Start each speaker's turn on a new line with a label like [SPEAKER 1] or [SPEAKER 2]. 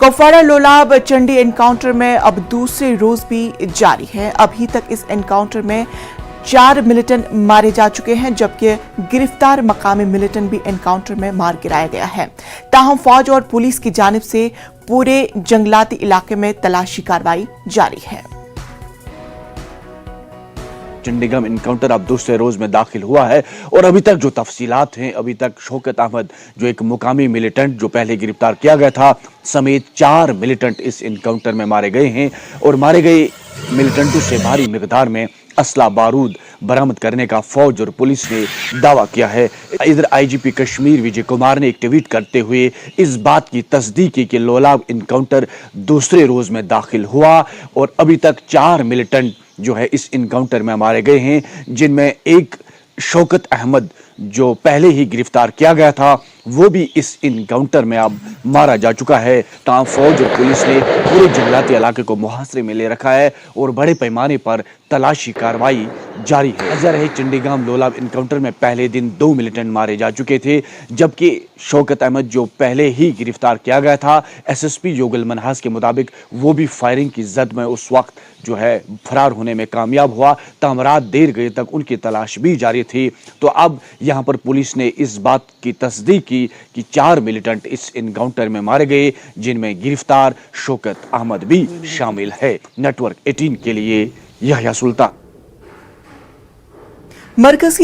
[SPEAKER 1] Kupwara Lolab Chandi encounter में अब दूसरे रोज भी जारी है। अभी तक इस एनकाउंटर में 4 मिलिटेंट मारे जा चुके हैं, जबकि गिरफ्तार मकामी मिलिटेंट भी एनकाउंटर में मार गिराया गया है। ताहम फौज और पुलिस की जानिब से पूरे जंगलाती इलाके में तलाशी कार्रवाई जारी है।
[SPEAKER 2] चंडीगढ़ इनकाउंटर अब दूसरे रोज में दाखिल हुआ है और अभी तक जो तफसीलात हैं, अभी तक शौकत अहमद जो एक मुकामी मिलिटेंट जो पहले गिरफ्तार किया गया था समेत 4 मिलिटेंट इस इनकाउंटर में मारे गए हैं और मारे गए मिलिटेंटों से भारी मिकदार में असला बारूद बरामद करने का फौज और पुलिस ने दावा किया है। इधर आईजीपी कश्मीर विजय कुमार ने एक ट्वीट करते हुए इस बात की तस्दीक की कि लोलाब इनकाउंटर दूसरे रोज में दाखिल हुआ और अभी तक 4 मिलिटेंट जो है इस इनकाउंटर में मारे गए हैं, जिनमें एक शौकत अहमद जो पहले ही गिरफ्तार किया गया था वो भी इस इनकाउंटर में अब मारा जा चुका है। ताहम फौज और पुलिस ने पूरे जंगलाती इलाके को मुहासरे में ले रखा है और बड़े पैमाने पर तलाशी कार्रवाई जारी है। नजर है चंडीगढ़ लोलाब इनकाउंटर में पहले दिन 2 मिलिटेंट मारे जा चुके थे, जबकि शौकत अहमद जो पहले ही गिरफ्तार किया गया था एसएसपी योगल मनहास के मुताबिक वो भी फायरिंग की जद में उस वक्त जो है फरार होने में कामयाब हुआ। ताहम रात देर गए तक उनकी तलाश भी जारी थी। तो अब यहाँ पर पुलिस ने इस बात की तस्दीक की कि 4 मिलिटेंट इस इनकाउंटर में मारे गए, जिनमें गिरफ्तार शौकत अहमद भी शामिल है। नेटवर्क 18 के लिए यहया सुल्तान।
[SPEAKER 1] मरकजी